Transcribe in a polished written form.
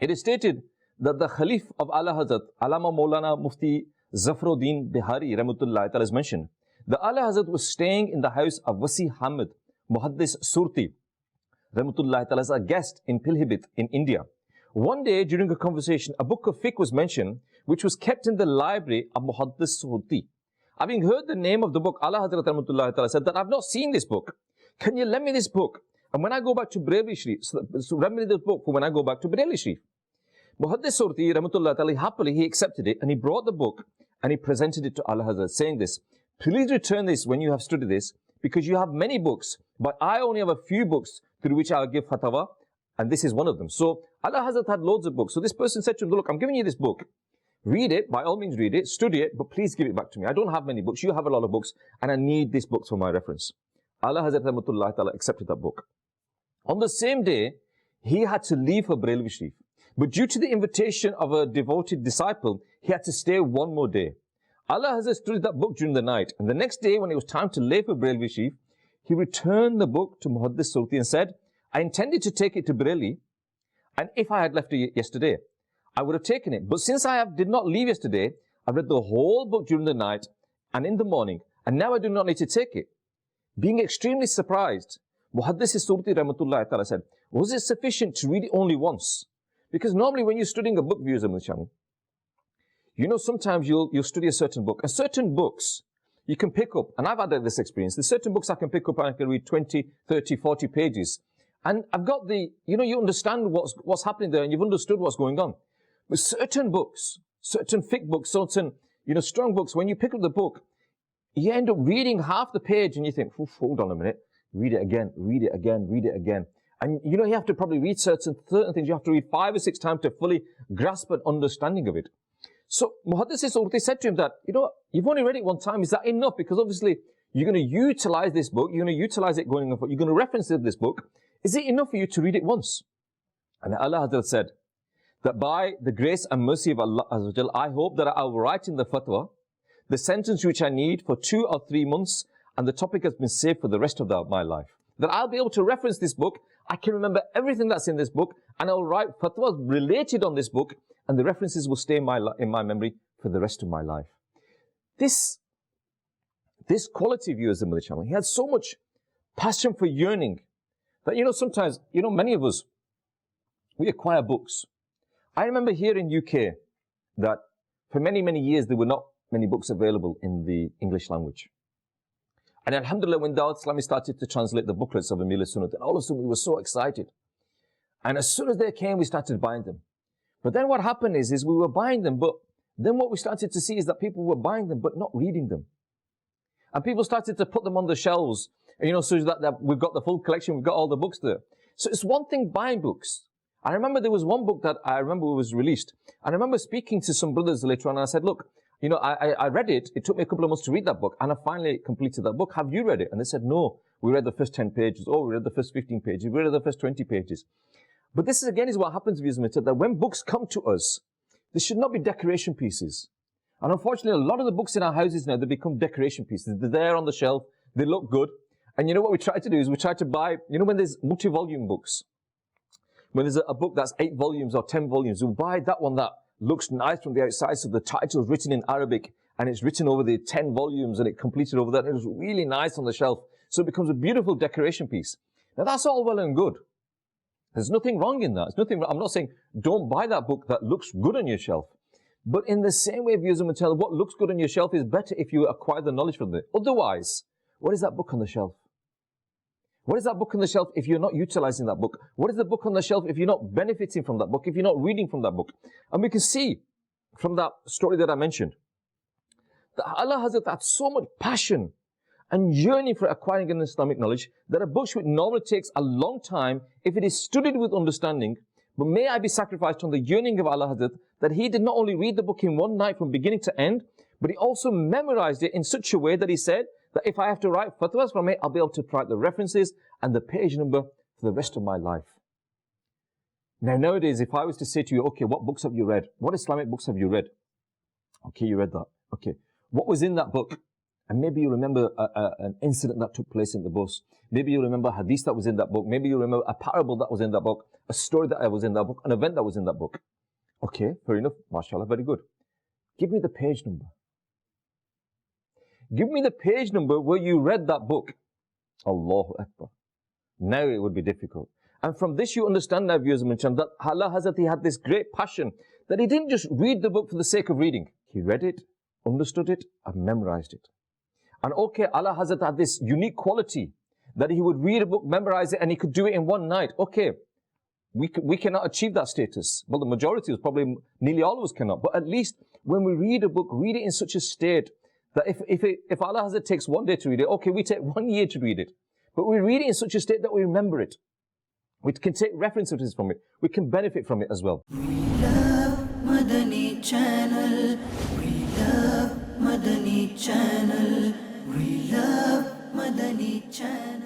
It is stated that the Khalif of Ala Hazrat, Allama Maulana Mufti Zafruddin Bihari Rahmatullahi Ta'ala is mentioned. The Ala Hazrat was staying in the house of Wasi Hamid Muhaddis Surti Rahmatullahi Ta'ala as a guest in Pilhibit in India. One day during a conversation, a book of fiqh was mentioned which was kept in the library of Muhaddis Surti. Having heard the name of the book, Ala Hazrat Rahmatullahi Ta'ala said that I've not seen this book. Can you lend me this book? And when I go back to Bareli Sharif, so lend me this book for when I go back to Bareli Sharif. Muhaddis Surti Rahmatullahi Ta'ala, happily he accepted it and he brought the book and he presented it to Ala Hazrat saying this, please return this when you have studied this because you have many books, but I only have a few books through which I'll give fatwa, and this is one of them. So Ala Hazrat had loads of books. So this person said to him, look, I'm giving you this book. Read it, by all means read it, study it, but please give it back to me. I don't have many books, you have a lot of books, and I need these books for my reference. Ala Hazrat Rahmatullahi Ta'ala accepted that book. On the same day, he had to leave for Bareli Sharif. But due to the invitation of a devoted disciple, he had to stay one more day. Ala Hazrat studied that book during the night, and the next day when it was time to leave for Bareli Sharif, he returned the book to Muhaddis Surti and said, I intended to take it to Bareli, and if I had left it yesterday, I would have taken it. But since I did not leave yesterday, I read the whole book during the night and in the morning, and now I do not need to take it. Being extremely surprised, Muhaddis Surti Rahmatullahi Ta'ala said, was it sufficient to read it only once? Because normally when you're studying a book, viewers of the channel, you know, sometimes you'll study a certain book. And certain books you can pick up, and I've had this experience. There's certain books I can pick up and I can read 20, 30, 40 pages. And I've got the, you know, you understand what's happening there and you've understood what's going on. But certain books, certain fiqh books, certain, you know, strong books, when you pick up the book, you end up reading half the page and you think, hold on a minute, read it again, read it again, read it again. And you know, you have to probably read certain things, you have to read 5 or 6 times to fully grasp an understanding of it. So Muhaddis Surti said to him that, you know, you've only read it one time, is that enough? Because obviously you're going to utilize this book, you're going to utilize it going on, you're going to reference this book. Is it enough for you to read it once? And Allah Hazrat said that by the grace and mercy of Allah Azza, I hope that I will write in the fatwa the sentence which I need for 2 or 3 months, and the topic has been saved for the rest of my life. That I'll be able to reference this book, I can remember everything that's in this book, and I'll write fatwas related on this book, and the references will stay in my memory for the rest of my life. This quality, viewers of the channel, he had so much passion for yearning that, you know, sometimes, you know, many of us, we acquire books. I remember here in UK that for many, many years there were not many books available in the English language. And alhamdulillah, when dawateislami started to translate the booklets of Imam-e-Ahl-e-Sunnat, and all of a sudden we were so excited. And as soon as they came, we started buying them. But then what happened is we were buying them, but then what we started to see is that people were buying them, but not reading them. And people started to put them on the shelves, you know, so that we've got the full collection, we've got all the books there. So it's one thing buying books. I remember there was one book that I remember was released. And I remember speaking to some brothers later on, and I said, look, you know, I read it. It took me a couple of months to read that book, and I finally completed that book. Have you read it? And they said, no, we read the first 10 pages. Oh, we read the first 15 pages. We read the first 20 pages. But this is, again, is what happens with that when books come to us, they should not be decoration pieces. And unfortunately, a lot of the books in our houses now, they become decoration pieces. They're there on the shelf. They look good. And you know what we try to do is we try to buy, you know, when there's multi-volume books, when there's a book that's 8 volumes or 10 volumes, we'll buy that one that looks nice from the outside. So the title's written in Arabic and it's written over the 10 volumes and it completed over that. And it was really nice on the shelf. So it becomes a beautiful decoration piece. Now that's all well and good. There's nothing wrong in that. There's nothing wrong. I'm not saying don't buy that book that looks good on your shelf. But in the same way, viewers and tell what looks good on your shelf is better if you acquire the knowledge from it. Otherwise, what is that book on the shelf? What is that book on the shelf if you're not utilizing that book? What is the book on the shelf if you're not benefiting from that book, if you're not reading from that book? And we can see from that story that I mentioned that Allah has had so much passion and yearning for acquiring an Islamic knowledge that a book which normally takes a long time, if it is studied with understanding, but may I be sacrificed on the yearning of Allah Hazrat, that he did not only read the book in one night from beginning to end, but he also memorized it in such a way that he said that if I have to write fatwas from it, I'll be able to write the references and the page number for the rest of my life. Now nowadays, if I was to say to you, okay, what books have you read? What Islamic books have you read? Okay, you read that. Okay, what was in that book? And maybe you remember an incident that took place in the bus. Maybe you remember a hadith that was in that book. Maybe you remember a parable that was in that book, a story that was in that book, an event that was in that book. Okay, fair enough. MashaAllah, very good. Give me the page number. Give me the page number where you read that book. Allahu Akbar. Now it would be difficult. And from this you understand now, viewers of Madani, that Allah Hazrat, he had this great passion that he didn't just read the book for the sake of reading. He read it, understood it, and memorized it. And okay, Allah Hazrat had this unique quality that he would read a book, memorize it, and he could do it in one night. Okay, we cannot achieve that status. Well, the majority of us, probably nearly all of us cannot. But at least when we read a book, read it in such a state that if Allah Hazrat takes one day to read it, okay, we take 1 year to read it. But we read it in such a state that we remember it. We can take references from it. We can benefit from it as well. We love Madani Channel. We love Madani Channel. We love Madani Channel.